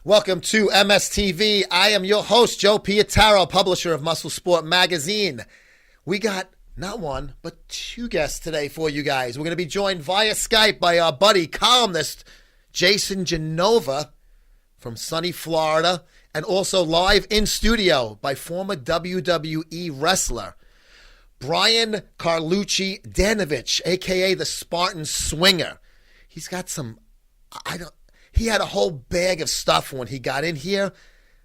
Welcome to MSTV. I am your host, Joe Pietaro, publisher of Muscle Sport Magazine. We got not one, but two guests today for you guys. We're going to be joined via Skype by our buddy, columnist Jason Genova from sunny Florida, and also live in studio by former WWE wrestler Brian Carlucci Danovich, a.k.a. the Spartan Swinger. He's got some, he had a whole bag of stuff when he got in here,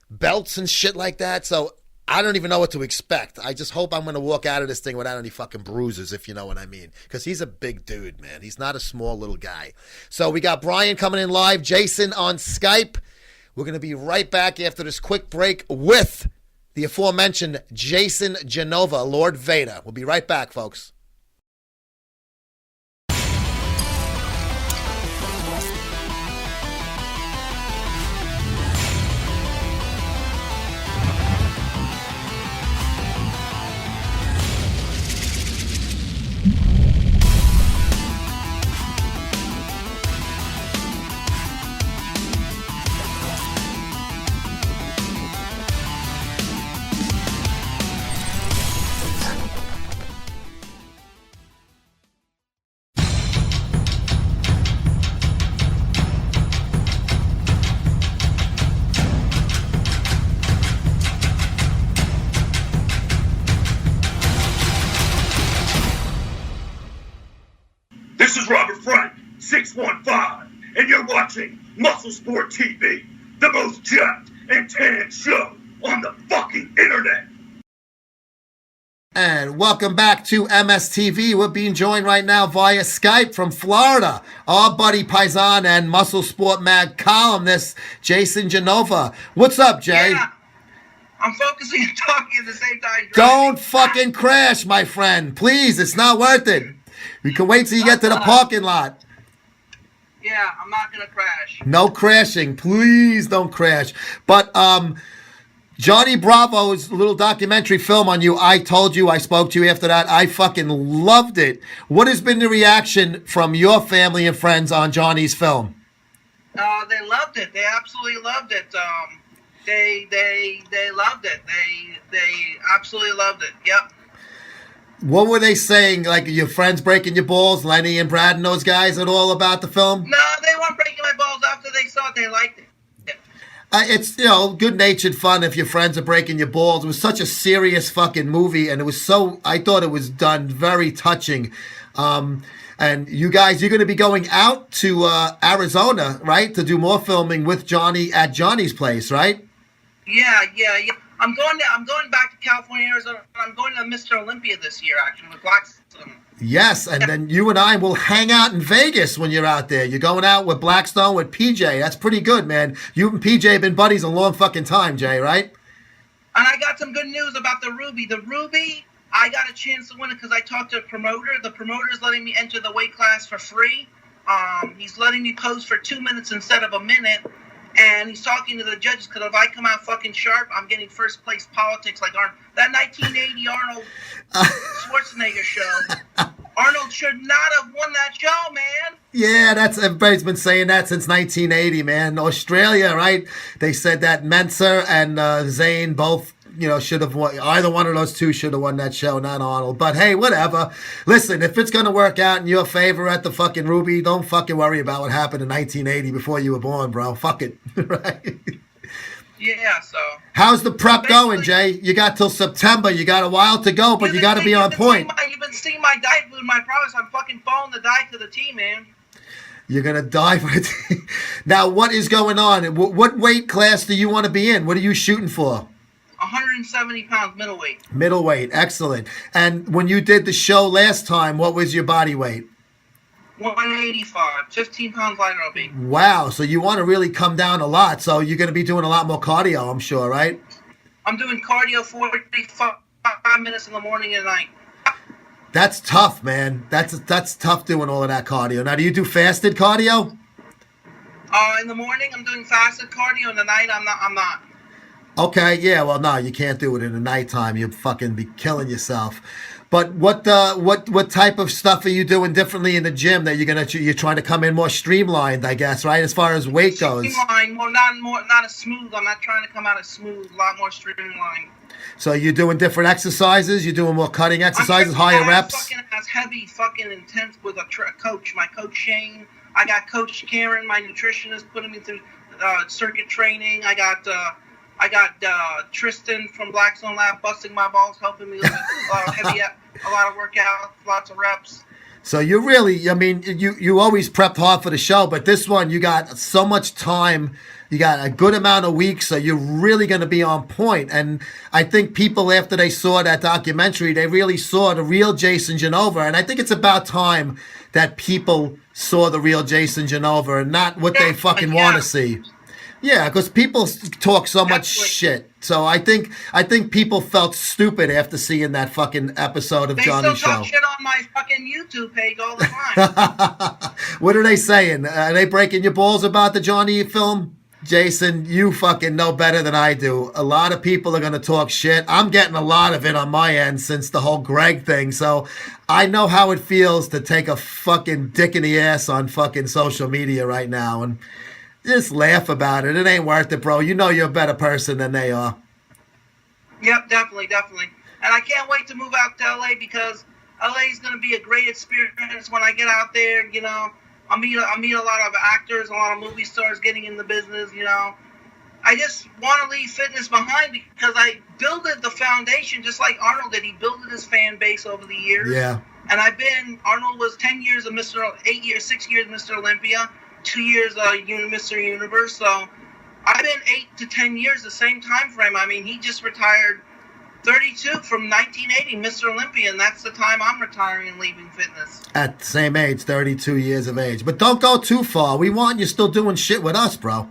belts and shit like that, so I don't even know what to expect. I just hope I'm going to walk out of this thing without any fucking bruises, if you know what I mean, because he's a big dude, man. He's not a small little guy. So we got Brian coming in live, Jason on Skype. We're going to be right back after this quick break with the aforementioned Jason Genova, Lord Vader. We'll be right back, folks. This is Robert Frank, 615, and you're watching Muscle Sport TV, the most jacked and tan show on the fucking internet. And welcome back to MSTV. We're being joined right now via Skype from Florida. Our buddy Paisan and Muscle Sport Mag columnist, Jason Genova. What's up, Jay? Yeah, I'm focusing and talking at the same time. Don't fucking crash, my friend. Please, it's not worth it. We can wait till you get to the parking lot. Yeah, I'm not going to crash. No crashing. Please don't crash. But Johnny Bravo's little documentary film on you, I told you, I spoke to you after that. I fucking loved it. What has been the reaction from your family and friends on Johnny's film? They loved it. They absolutely loved it. They loved it. They absolutely loved it. Yep. What were they saying? Like your friends breaking your balls, Lenny and Brad and those guys at all about the film? No, they weren't breaking my balls after they saw it. They liked it. It's, good-natured fun if your friends are breaking your balls. It was such a serious fucking movie, and it was I thought it was done very touching. And you guys, you're going to be going out to Arizona, right, to do more filming with Johnny at Johnny's place, right? Yeah. I'm going back to California, Arizona. I'm going to Mr. Olympia this year, actually, with Blackstone. Yes, and then you and I will hang out in Vegas when you're out there. You're going out with Blackstone, with PJ. That's pretty good, man. You and PJ have been buddies a long fucking time, Jay, right? And I got some good news about the Ruby. The Ruby, I got a chance to win it because I talked to a promoter. The promoter is letting me enter the weight class for free. He's letting me pose for 2 minutes instead of a minute. And he's talking to the judges because if I come out fucking sharp, I'm getting first place politics like that 1980 Arnold Schwarzenegger show. Arnold should not have won that show, man. Yeah, everybody's been saying that since 1980, man. Australia, right? They said that Menser and Zane both, should have won. Either one of those two should have won that show, not Arnold. But hey, whatever. Listen, if it's gonna work out in your favor at the fucking Ruby, don't fucking worry about what happened in 1980 before you were born, bro. Fuck it, right? Yeah. So. How's the prep going, Jay? You got till September. You got a while to go, but you got to be on point. You've been seeing my diet food, my promise. I'm fucking following the diet to the T, man. You're going to die for it. Now, what is going on? What weight class do you want to be in? What are you shooting for? 170 pounds middleweight. Middleweight, excellent. And when you did the show last time, what was your body weight? 185, 15 pounds lighter I'll be. Wow, so you want to really come down a lot. So you're going to be doing a lot more cardio, I'm sure, right? I'm doing cardio 45 minutes in the morning and night. That's tough, man. That's tough doing all of that cardio. Now, do you do fasted cardio? In the morning, I'm doing fasted cardio. In the night, I'm not. Okay, yeah, well, no, you can't do it in the nighttime. You'd fucking be killing yourself. But what type of stuff are you doing differently in the gym that you're trying to come in more streamlined, I guess, right? As far as weight goes. Streamlined, well, not as smooth. I'm not trying to come out as smooth. A lot more streamlined. So you're doing different exercises. You're doing more cutting exercises, higher reps. Fucking as heavy, fucking intense with a coach. My coach Shane. I got Coach Karen, my nutritionist, putting me through circuit training. I got Tristan from Blackstone Lab busting my balls, helping me with a lot of workouts, lots of reps. So you really, I mean, you always prepped hard for the show, but this one you got so much time. You got a good amount of weeks, so you're really going to be on point. And I think people, after they saw that documentary, they really saw the real Jason Genova. And I think it's about time that people saw the real Jason Genova and not what they fucking want to see. Yeah, because people talk so much shit. So I think people felt stupid after seeing that fucking episode of Johnny's show. They still talk shit on my fucking YouTube page all the time. What are they saying? Are they breaking your balls about the Johnny film? Jason, you fucking know better than I do. A lot of people are going to talk shit. I'm getting a lot of it on my end since the whole Greg thing. So I know how it feels to take a fucking dick in the ass on fucking social media right now. And just laugh about it. It ain't worth it, bro. You know you're a better person than they are. Yep, definitely. And I can't wait to move out to LA because LA is going to be a great experience when I get out there, you know. I'll meet a lot of actors, a lot of movie stars getting in the business, you know. I just want to leave fitness behind because I built the foundation just like Arnold did. He built his fan base over the years. Yeah. And Arnold was 6 years Mr. Olympia, 2 years Mr. Universe. So I've been 8 to 10 years, the same time frame. I mean, he just retired 32 from 1980, Mr. Olympia, and that's the time I'm retiring and leaving fitness. At the same age, 32 years of age. But don't go too far. We want you still doing shit with us, bro.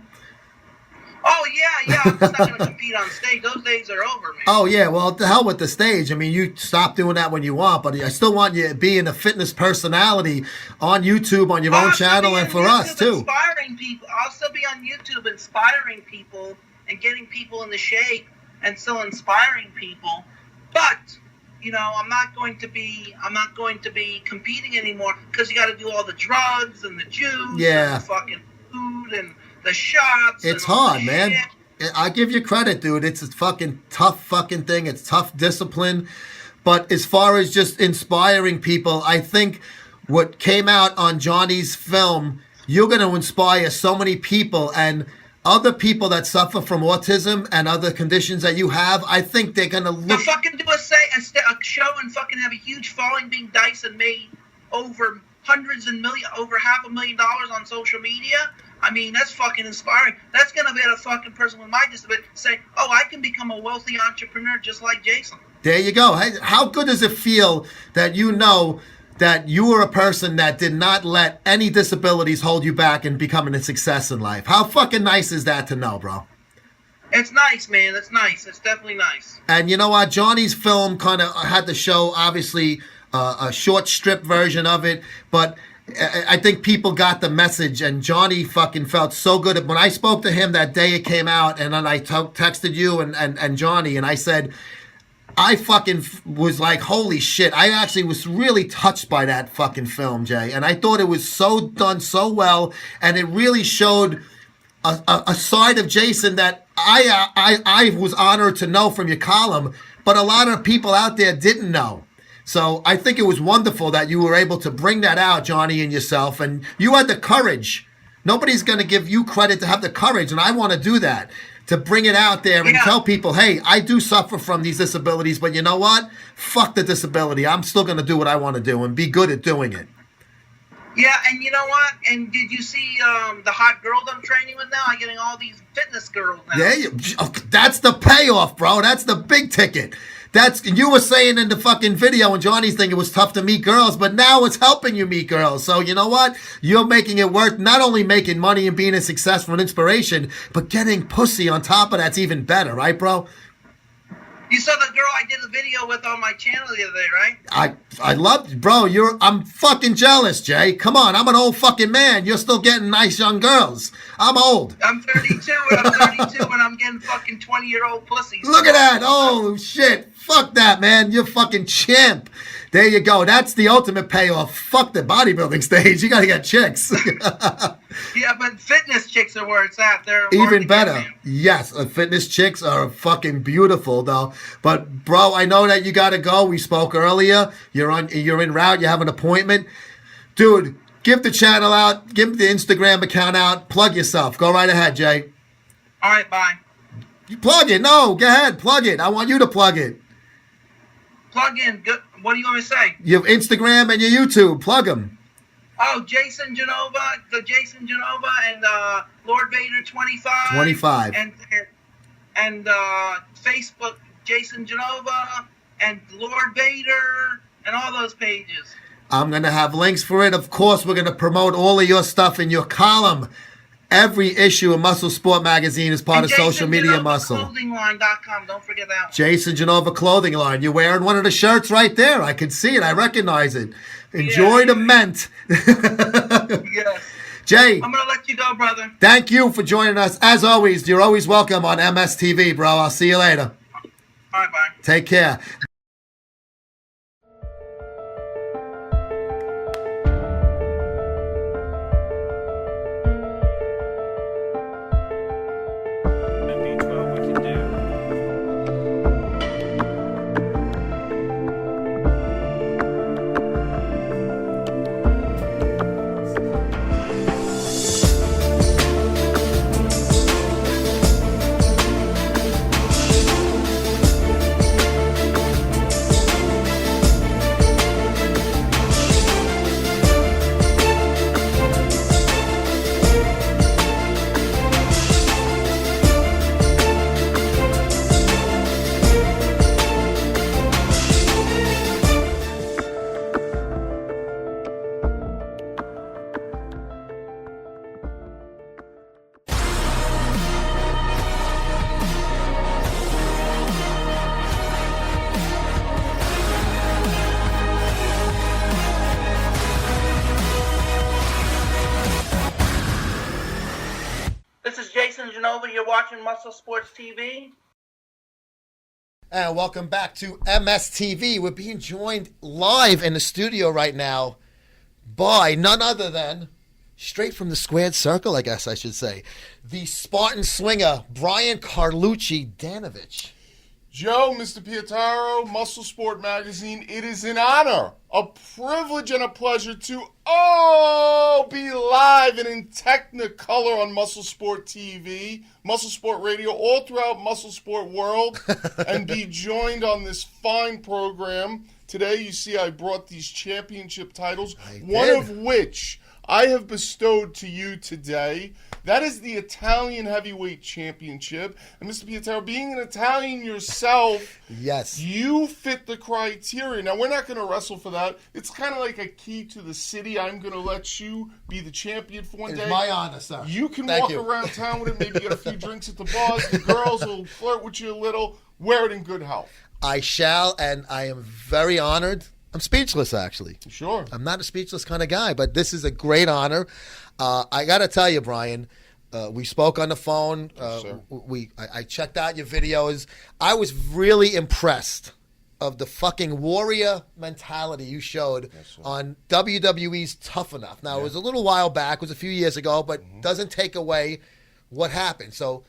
Oh, yeah. I'm just not going to compete on stage. Those days are over, man. Oh, yeah. Well, the hell with the stage. I mean, you stop doing that when you want, but I still want you being a fitness personality on YouTube, on your own channel, and for us, too. Inspiring people. I'll still be on YouTube inspiring people and getting people into shape and still inspiring people. But, you know, I'm not going to be competing anymore because you got to do all the drugs and the juice and the fucking food and the shots. It's hard, man. I give you credit, dude. It's a fucking tough fucking thing. It's tough discipline. But as far as just inspiring people, I think what came out on Johnny's film, you're going to inspire so many people, and other people that suffer from autism and other conditions that you have, I think they're going to look... To fucking do a show and fucking have a huge falling being dice and made over $500,000 on social media. I mean, that's fucking inspiring. That's going to be a fucking person with my disability say, oh, I can become a wealthy entrepreneur just like Jason. There you go. How good does it feel that you know that you were a person that did not let any disabilities hold you back in becoming a success in life? How fucking nice is that to know, bro? It's nice, man. It's nice. It's definitely nice. And you know what? Johnny's film kind of had the show, obviously, a short strip version of it, but I think people got the message, and Johnny fucking felt so good. When I spoke to him that day it came out, and then I texted you and Johnny, and I said, I fucking was like, holy shit. I actually was really touched by that fucking film, Jay. And I thought it was so done so well. And it really showed a side of Jason that I was honored to know from your column. But a lot of people out there didn't know. So I think it was wonderful that you were able to bring that out, Johnny, and yourself. And you had the courage. Nobody's going to give you credit to have the courage. And I want to do that. To bring it out there and tell people, hey, I do suffer from these disabilities, but you know what? Fuck the disability. I'm still going to do what I want to do and be good at doing it. Yeah, and you know what? And did you see the hot girl that I'm training with now? I'm getting all these fitness girls now. Yeah, that's the payoff, bro. That's the big ticket. You were saying in the fucking video and Johnny's thing, it was tough to meet girls, but now it's helping you meet girls. So you know what? You're making it worth not only making money and being a successful and inspiration, but getting pussy on top of that's even better, right, bro? You saw the girl I did the video with on my channel the other day, right? I love you, bro. I'm fucking jealous, Jay. Come on, I'm an old fucking man. You're still getting nice young girls. I'm old. I'm 32 and I'm getting fucking 20-year-old pussies. Look at that. Oh, shit. Fuck that, man. You're fucking champ. There you go. That's the ultimate payoff. Fuck the bodybuilding stage. You got to get chicks. Yeah, but fitness chicks are where it's at. They're Even better. Yes, fitness chicks are fucking beautiful, though. But, bro, I know that you got to go. We spoke earlier. You're en route. You have an appointment. Dude, give the channel out. Give the Instagram account out. Plug yourself. Go right ahead, Jay. All right, bye. You plug it. No, go ahead. Plug it. I want you to plug it. Plug in. Good. What do you want me to say? You have Instagram and your YouTube. Plug them. Oh, Jason Genova, and Lord Vader 25. 25. And Facebook, Jason Genova, and Lord Vader, and all those pages. I'm going to have links for it. Of course, we're going to promote all of your stuff in your column. Every issue of Muscle Sport Magazine is part of Social Media Muscle. JasonGenovaClothingLine.com. Don't forget that one. Jason Genova Clothing Line. You're wearing one of the shirts right there. I can see it. I recognize it. Enjoy the mint. Yes. Jay. I'm going to let you go, brother. Thank you for joining us. As always, you're always welcome on MSTV, bro. I'll see you later. All right, bye. Take care. This is Jason Genova. You're watching Muscle Sports TV. And welcome back to MSTV. We're being joined live in the studio right now by none other than, straight from the squared circle, I guess I should say, the Spartan swinger, Brian Carlucci Danovich. Joe, Mr. Pietaro, Muscle Sport Magazine, it is an honor, a privilege, and a pleasure to be live and in Technicolor on Muscle Sport TV, Muscle Sport Radio, all throughout Muscle Sport world, and be joined on this fine program. Today, you see I brought these championship titles, one of which I have bestowed to you today. That is the Italian Heavyweight Championship. And Mr. Pietaro, being an Italian yourself, yes, you fit the criteria. Now, we're not going to wrestle for that. It's kind of like a key to the city. I'm going to let you be the champion for one day. It's my honor, sir. You can walk around town with it, maybe get a few drinks at the bars. The girls will flirt with you a little. Wear it in good health. I shall, and I am very honored. I'm speechless, actually. Sure. I'm not a speechless kind of guy, but this is a great honor. I got to tell you, Brian, we spoke on the phone. I checked out your videos. I was really impressed of the fucking warrior mentality you showed on WWE's Tough Enough. Now, it was a little while back. It was a few years ago, but doesn't take away what happened. So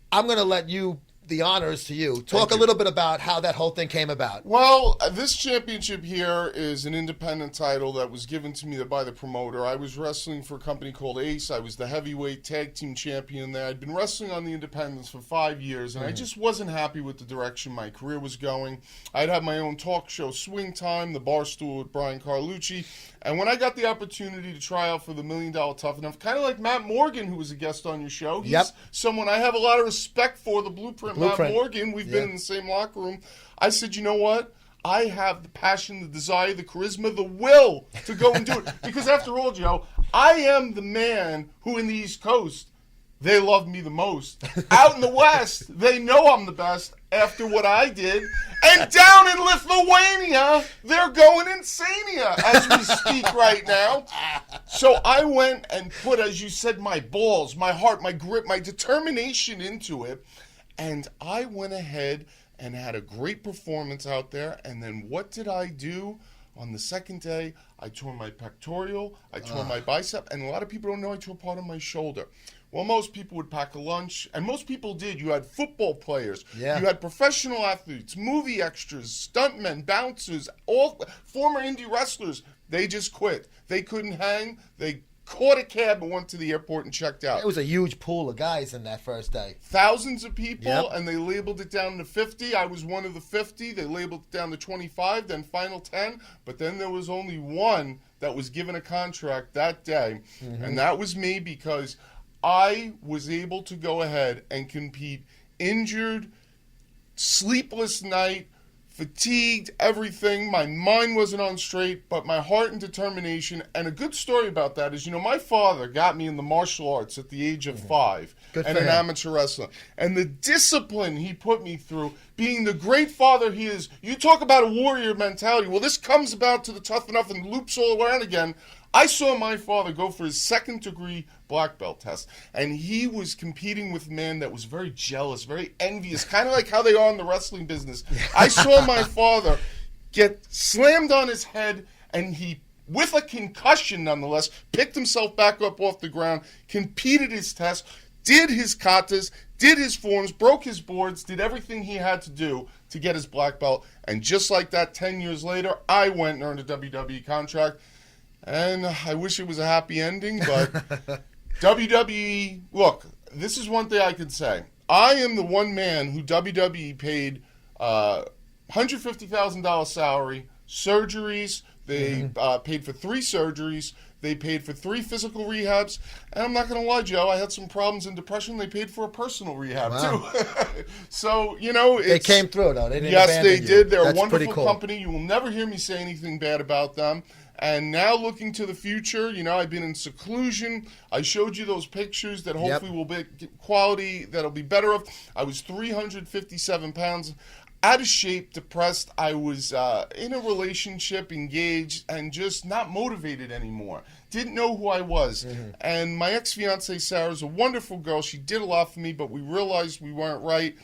I'm going to let you, the honors to you. Talk a little bit about how that whole thing came about. Well, this championship here is an independent title that was given to me by the promoter. I was wrestling for a company called Ace. I was the heavyweight tag team champion there. I'd been wrestling on the independents for 5 years, and I just wasn't happy with the direction my career was going. I'd have my own talk show, Swing Time, the Barstool with Brian Carlucci. And when I got the opportunity to try out for the $1 Million Tough Enough, kind of like Matt Morgan, who was a guest on your show. He's someone I have a lot of respect for, the Blueprint. Matt Morgan. We've been in the same locker room. I said, you know what? I have the passion, the desire, the charisma, the will to go and do it. Because after all, Joe, I am the man who in the East Coast, they love me the most. Out in the West, they know I'm the best after what I did. And down in Lithuania, they're going insania as we speak right now. So I went and put, as you said, my balls, my heart, my grit, my determination into it. And I went ahead and had a great performance out there. And then what did I do? On the second day, I tore my pectoral, I tore my bicep, and a lot of people don't know I tore part of my shoulder. Well, most people would pack a lunch, and most people did. You had football players, you had professional athletes, movie extras, stuntmen, bouncers, all former indie wrestlers. They just quit. They couldn't hang. They caught a cab and went to the airport and checked out. It was a huge pool of guys in that first day. Thousands of people, and they labeled it down to 50. I was one of the 50. They labeled it down to 25, then final 10. But then there was only one that was given a contract that day, and that was me, because I was able to go ahead and compete injured, sleepless night, fatigued, everything. My mind wasn't on straight, but my heart and determination. And a good story about that is, my father got me in the martial arts at the age of 5 and an amateur wrestler. And the discipline he put me through, being the great father he is. You talk about a warrior mentality. Well, this comes about to the Tough Enough and loops all around again. I saw my father go for his second-degree black belt test, and he was competing with a man that was very jealous, very envious, kind of like how they are in the wrestling business. I saw my father get slammed on his head, and he, with a concussion nonetheless, picked himself back up off the ground, competed his test, did his katas, did his forms, broke his boards, did everything he had to do to get his black belt, and just like that, 10 years later, I went and earned a WWE contract. And I wish it was a happy ending, but WWE, look, this is one thing I can say. I am the one man who WWE paid $150,000 salary, surgeries. They paid for 3 surgeries. They paid for 3 physical rehabs. And I'm not going to lie, Joe, I had some problems in depression. They paid for a personal rehab, too. So, they came through, though. They didn't yes, abandon they you. did. They're That's a wonderful cool. company. You will never hear me say anything bad about them. And now looking to the future, I've been in seclusion. I showed you those pictures that hopefully will be quality that'll be better of. I was 357 pounds, out of shape, depressed. I was in a relationship, engaged, and just not motivated anymore. Didn't know who I was. And my ex-fiancée, Sarah's a wonderful girl. She did a lot for me, but we realized we weren't right.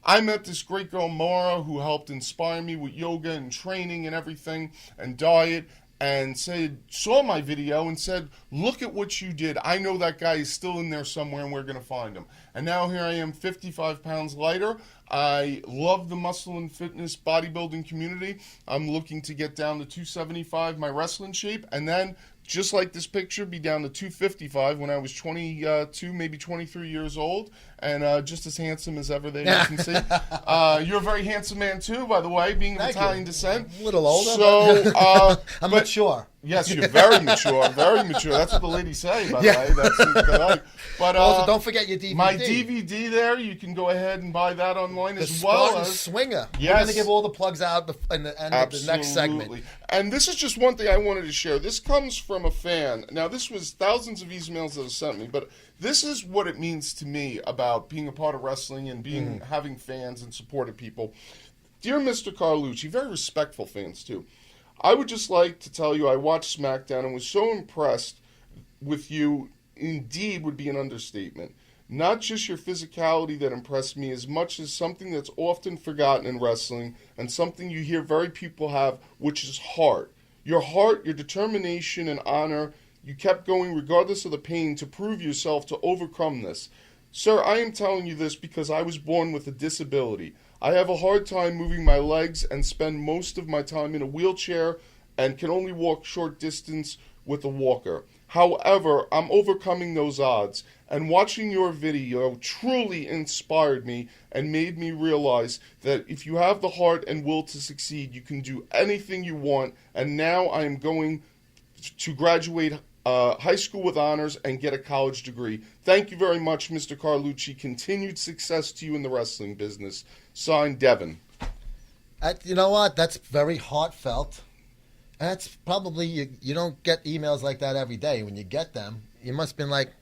I met this great girl, Mara, who helped inspire me with yoga and training and everything and diet. And saw my video and said, look at what you did. I know that guy is still in there somewhere, and we're going to find him. And now here I am, 55 pounds lighter. I love the muscle and fitness bodybuilding community. I'm looking to get down to 275, my wrestling shape, and then, just like this picture, be down to 255 when I was 22, maybe 23 years old, and just as handsome as ever there you can see. You're a very handsome man, too, by the way, being of Italian descent. A little older. So, I'm mature. Yes, you're very mature, very mature. That's what the ladies say, by the way. But also, don't forget your DVD. My DVD there, you can go ahead and buy that online as well as Swinger. Yes. We're going to give all the plugs out in the end of the next segment. And this is just one thing I wanted to share. This comes from a fan. Now, this was thousands of emails that were sent me, but this is what it means to me about being a part of wrestling and being having fans and supportive people. Dear Mr. Carlucci, very respectful fans, too. I would just like to tell you I watched SmackDown and was so impressed with you, indeed would be an understatement. Not just your physicality that impressed me as much as something that's often forgotten in wrestling and something you hear very people have, which is heart. Your heart, your determination and honor, you kept going regardless of the pain to prove yourself to overcome this. Sir, I am telling you this because I was born with a disability. I have a hard time moving my legs and spend most of my time in a wheelchair and can only walk short distance with a walker. However, I'm overcoming those odds, and watching your video truly inspired me and made me realize that if you have the heart and will to succeed, you can do anything you want, and now I am going to graduate high school with honors and get a college degree. Thank you very much, Mr. Carlucci. Continued success to you in the wrestling business. Signed, Devin. You know what? That's very heartfelt. That's probably, you don't get emails like that every day. When you get them, you must have been like,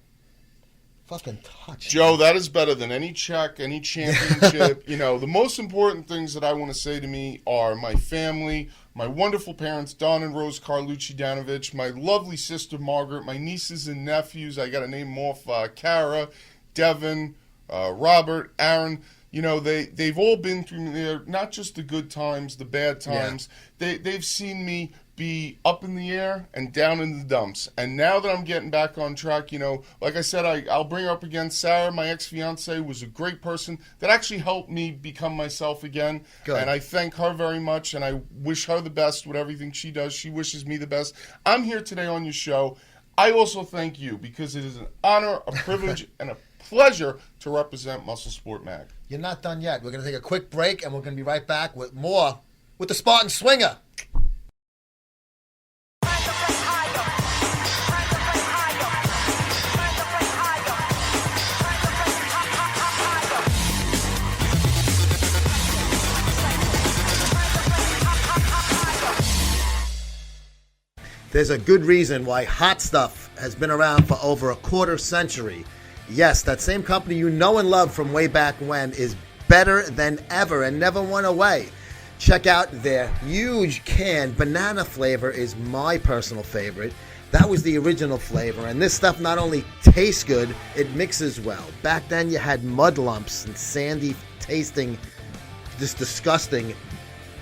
fucking touch. Joe, that is better than any check, any championship. The most important things that I want to say to me are my family, my wonderful parents, Don and Rose Carlucci Danovich, my lovely sister Margaret, my nieces and nephews. I got to name them off, Kara, Devin, Robert, Aaron. you know, they've all been through there, not just the good times, the bad times. Yeah. They've seen me be up in the air and down in the dumps. And now that I'm getting back on track, you know, like I said, I'll bring her up again. Sarah, my ex-fiance, was a great person that actually helped me become myself again. Good. And I thank her very much, and I wish her the best with everything she does. She wishes me the best. I'm here today on your show. I also thank you because it is an honor, a privilege, and a pleasure to represent Muscle Sport Mag. You're not done yet. We're going to take a quick break, and we're going to be right back with more with the Spartan Swinger. There's a good reason why Hot Stuff has been around for over a quarter century. Yes, that same company you know and love from way back when is better than ever and never went away. Check out their huge can. Banana flavor is my personal favorite. That was the original flavor, and this stuff not only tastes good, it mixes well. Back then you had mud lumps and sandy tasting, just disgusting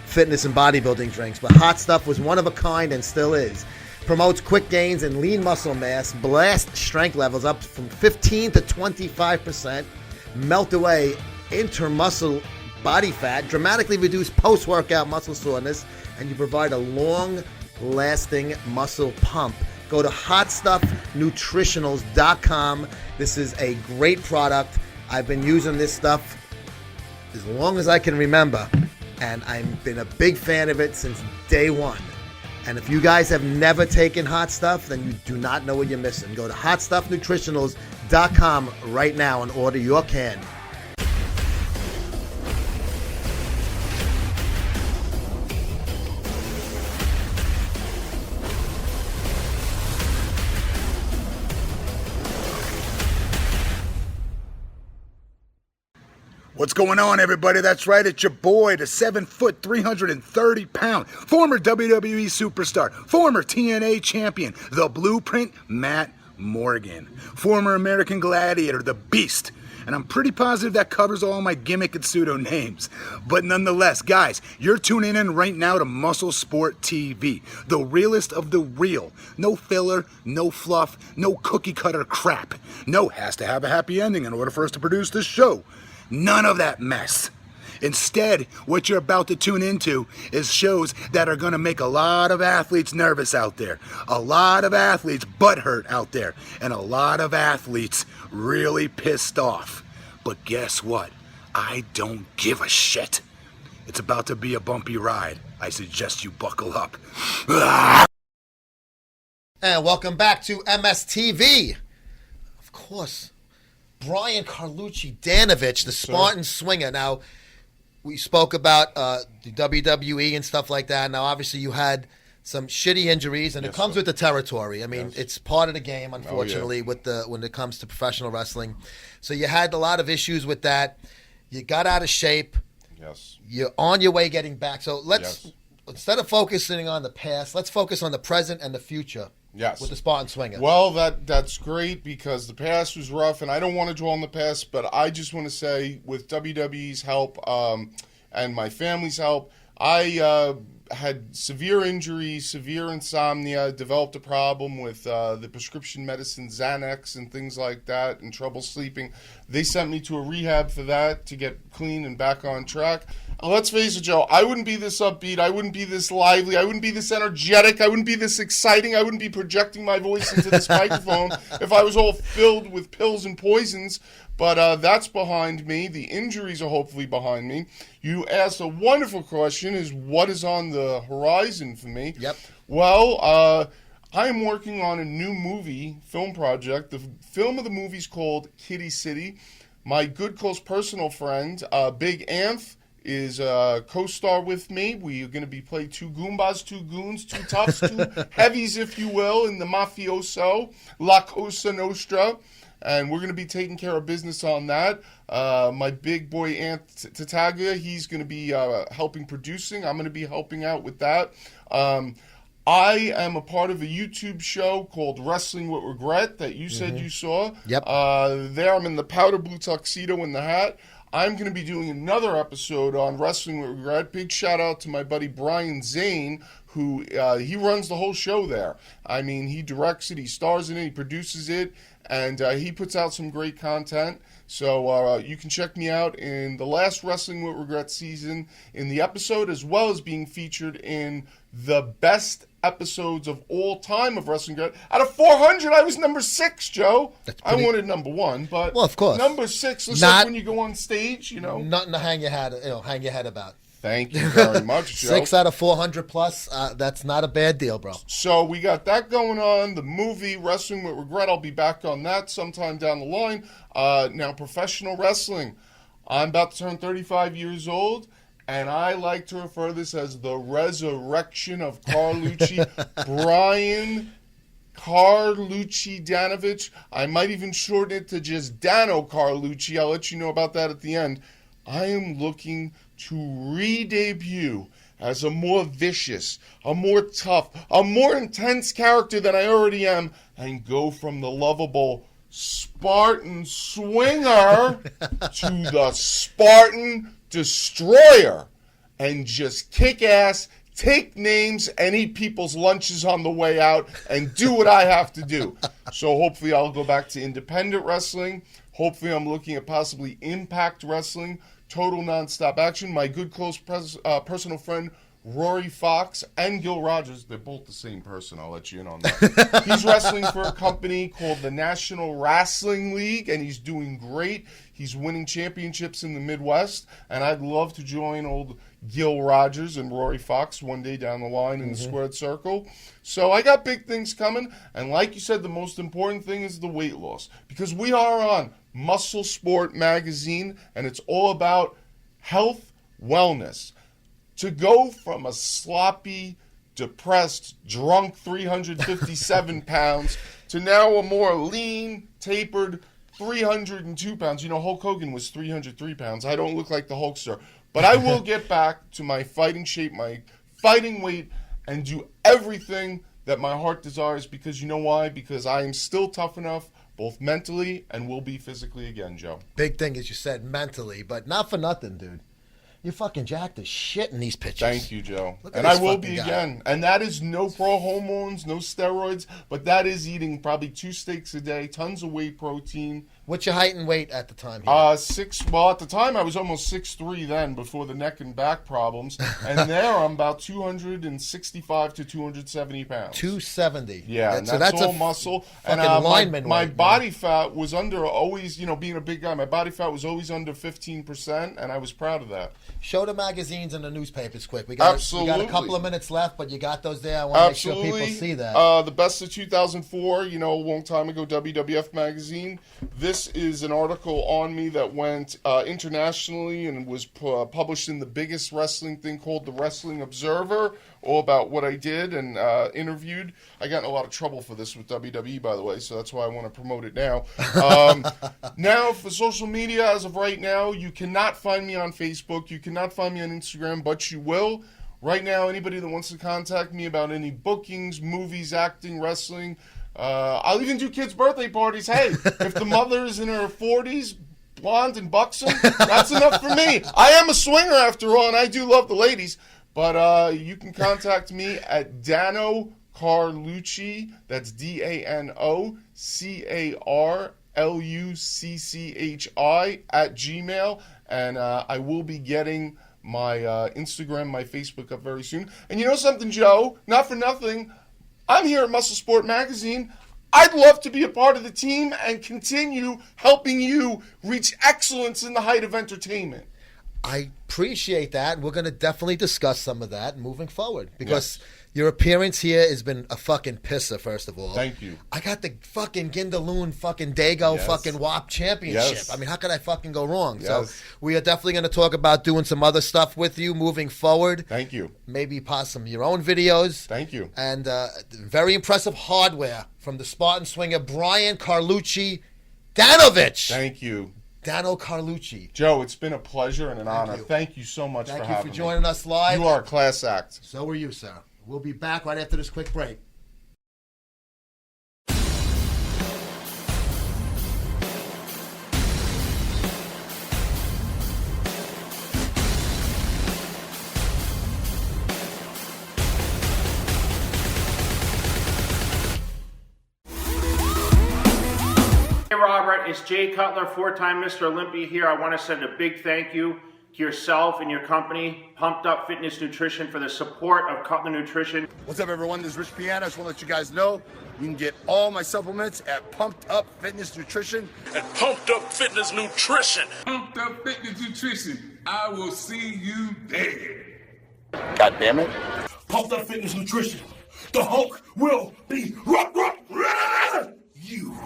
fitness and bodybuilding drinks, but Hot Stuff was one of a kind and still is. Promotes quick gains and lean muscle mass, blast strength levels up from 15 to 25%, melt away intermuscle body fat, dramatically reduce post-workout muscle soreness, and you provide a long-lasting muscle pump. Go to hotstuffnutritionals.com. This is a great product. I've been using this stuff as long as I can remember, and I've been a big fan of it since day one. And if you guys have never taken Hot Stuff, then you do not know what you're missing. Go to hotstuffnutritionals.com right now and order your can. What's going on, everybody? That's right, it's your boy, the 7-foot, 330-pound, former WWE superstar, former TNA champion, the Blueprint, Matt Morgan, former American Gladiator, the Beast. And I'm pretty positive that covers all my gimmick and pseudo names. But nonetheless, guys, you're tuning in right now to Muscle Sport TV, the realest of the real. No filler, no fluff, no cookie cutter crap. No has to have a happy ending in order for us to produce this show. None of that mess. Instead, what you're about to tune into is shows that are going to make a lot of athletes nervous out there, a lot of athletes butthurt out there, and a lot of athletes really pissed off. But guess what? I don't give a shit. It's about to be a bumpy ride. I suggest you buckle up. And welcome back to MSTV. Of course, Brian Carlucci Danovich, the Spartan Swinger. Now, we spoke about the WWE and stuff like that. Now, obviously, you had some shitty injuries, and it comes with the territory. I mean, it's part of the game, unfortunately, when it comes to professional wrestling. So you had a lot of issues with that. You got out of shape. Yes. You're on your way getting back. So let's, instead of focusing on the past, let's focus on the present and the future. Yes. With the Spartan Swinger. Well, that's great because the past was rough, and I don't want to dwell on the past, but I just want to say with WWE's help and my family's help, I had severe injuries, severe insomnia, developed a problem with the prescription medicine Xanax and things like that, and trouble sleeping. They sent me to a rehab for that to get clean and back on track. Let's face it, Joe, I wouldn't be this upbeat, I wouldn't be this lively, I wouldn't be this energetic, I wouldn't be this exciting, I wouldn't be projecting my voice into this microphone if I was all filled with pills and poisons. But that's behind me. The injuries are hopefully behind me. You asked a wonderful question, is what is on the horizon for me? Yep. Well, I am working on a new film project. The film of the movie is called Kitty City. My good, close personal friend, Big Anth, is a co-star with me. We are going to be playing two Goombas, two goons, two toughs, two heavies, if you will, in the mafioso, La Cosa Nostra. And we're going to be taking care of business on that. My big boy, Ant Tataglia, he's going to be helping producing. I'm going to be helping out with that. I am a part of a YouTube show called Wrestling with Regret that you said you saw. Yep. There I'm in the powder blue tuxedo and the hat. I'm going to be doing another episode on Wrestling with Regret. Big shout out to my buddy Brian Zane, who he runs the whole show there. I mean, he directs it, he stars in it, he produces it, and he puts out some great content. So you can check me out in the last Wrestling with Regret season in the episode, as well as being featured in the best episodes of all time of Wrestling with Regret. Out of 400, I was number 6, Joe. I wanted number 1, but well, of course, number 6. Looks like when you go on stage, you know, nothing to hang your head about. Thank you very much, Joe. 6 out of 400 plus, that's not a bad deal, bro. So we got that going on. The movie Wrestling with Regret, I'll be back on that sometime down the line. Now, professional wrestling. I'm about to turn 35 years old, and I like to refer to this as the resurrection of Carlucci. Brian Carlucci Danovich. I might even shorten it to just Dano Carlucci. I'll let you know about that at the end. I am looking to re-debut as a more vicious, a more tough, a more intense character than I already am, and go from the lovable Spartan Swinger to the Spartan Destroyer, and just kick ass, take names, and eat people's lunches on the way out, and do what I have to do. So hopefully I'll go back to independent wrestling. Hopefully I'm looking at possibly Impact Wrestling, Total Nonstop Action. My good close personal friend Rory Fox and Gil Rogers, they're both the same person, I'll let you in on that. He's wrestling for a company called the National Wrestling League, and he's doing great. He's winning championships in the Midwest, and I'd love to join old Gil Rogers and Rory Fox one day down the line in the squared circle. So I got big things coming, and like you said, the most important thing is the weight loss, because we are on Muscle Sport Magazine, and it's all about health, wellness. To go from a sloppy, depressed, drunk 357 pounds to now a more lean, tapered 302 pounds. You know, Hulk Hogan was 303 pounds. I don't look like the Hulkster. But I will get back to my fighting shape, my fighting weight, and do everything that my heart desires, because you know why? Because I am still tough enough, both mentally and will be physically again, Joe. Big thing is you said mentally, but not for nothing, dude. You fucking jacked as shit in these pictures. Thank you, Joe. And I will be again. And that is no pro hormones, no steroids, but that is eating probably 2 steaks a day, tons of whey protein. What's your height and weight at the time? Here? 6. Well, at the time I was almost 6'3" then, before the neck and back problems. And there I'm about 265 to 270 pounds. 270. Yeah, and that's all muscle. And my body fat was under always, you know, being a big guy, my body fat was always under 15%, and I was proud of that. Show the magazines and the newspapers quick. We got a couple of minutes left, but you got those there. I want to make sure people see that. The Best of 2004, you know, a long time ago, WWF magazine. This is an article on me that went internationally and was published in the biggest wrestling thing called the Wrestling Observer, all about what I did and interviewed. I got in a lot of trouble for this with WWE, by the way, so that's why I want to promote it now. Now, for social media, as of right now, you cannot find me on Facebook. You cannot find me on Instagram, but you will. Right now, anybody that wants to contact me about any bookings, movies, acting, wrestling, I'll even do kids' birthday parties. Hey, if the mother is in her 40s, blonde and buxom, that's enough for me. I am a swinger after all, and I do love the ladies. But you can contact me at Dano Carlucci. That's DANOCARLUCCHI at Gmail. And I will be getting my Instagram, my Facebook up very soon. And you know something, Joe? Not for nothing. I'm here at Muscle Sport Magazine. I'd love to be a part of the team and continue helping you reach excellence in the height of entertainment. I appreciate that. We're going to definitely discuss some of that moving forward, because your appearance here has been a fucking pisser, first of all. Thank you. I got the fucking Gindaloon fucking Dago fucking WAP championship. Yes. I mean, how could I fucking go wrong? Yes. So we are definitely going to talk about doing some other stuff with you moving forward. Thank you. Maybe some your own videos. Thank you. And very impressive hardware from the Spartan Swinger, Brian Carlucci Danovich. Thank you. Dano Carlucci. Joe, it's been a pleasure and an honor. Thank you so much for having me. Thank you for joining us live. You are a class act. So are you, sir. We'll be back right after this quick break. Robert, it's Jay Cutler, four-time Mr. Olympia here. I want to send a big thank you to yourself and your company, Pumped Up Fitness Nutrition, for the support of Cutler Nutrition. What's up, everyone? This is Rich Piana. I just want to let you guys know you can get all my supplements at Pumped Up Fitness Nutrition. At Pumped Up Fitness Nutrition. Pumped Up Fitness Nutrition. I will see you there. God damn it. Pumped Up Fitness Nutrition. The Hulk will be you.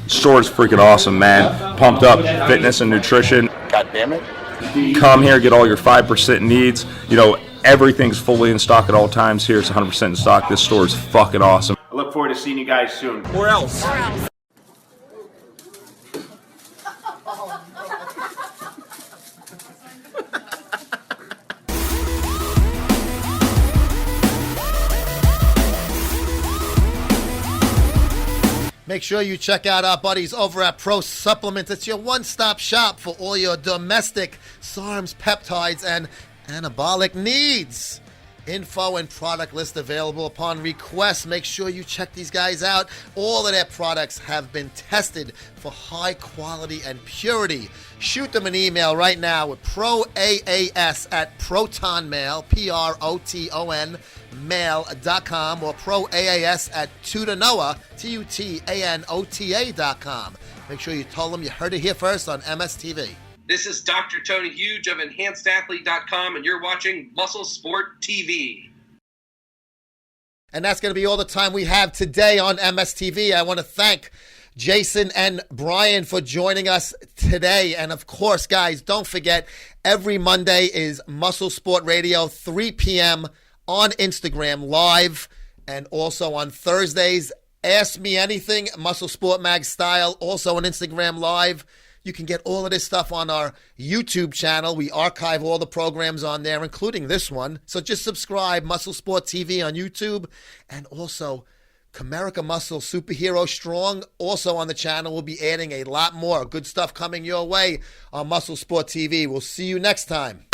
Store's freaking awesome, man. Pumped Up Fitness and Nutrition. God damn it. Come here, get all your 5% needs. You know, everything's fully in stock at all times here. It's 100% in stock. This store is fucking awesome. I look forward to seeing you guys soon. Where else? Make sure you check out our buddies over at Pro Supplements. It's your one-stop shop for all your domestic SARMs, peptides, and anabolic needs. Info and product list available upon request. Make sure you check these guys out. All of their products have been tested for high quality and purity. Shoot them an email right now with ProAAS at ProtonMail, PROTON mail.com, or ProAAS at Tutanoa, TUTANOTA.com. Make sure you tell them you heard it here first on MSTV. This is Dr. Tony Huge of EnhancedAthlete.com, and you're watching Muscle Sport TV. And that's going to be all the time we have today on MSTV. I want to thank Jason and Brian for joining us today. And of course, guys, don't forget, every Monday is Muscle Sport Radio, 3 p.m. on Instagram Live. And also on Thursdays, Ask Me Anything, Muscle Sport Mag style, also on Instagram Live. You can get all of this stuff on our YouTube channel. We archive all the programs on there, including this one. So just subscribe, Muscle Sport TV on YouTube. And also, Comerica Muscle Superhero Strong, also on the channel. We'll be adding a lot more good stuff coming your way on Muscle Sport TV. We'll see you next time.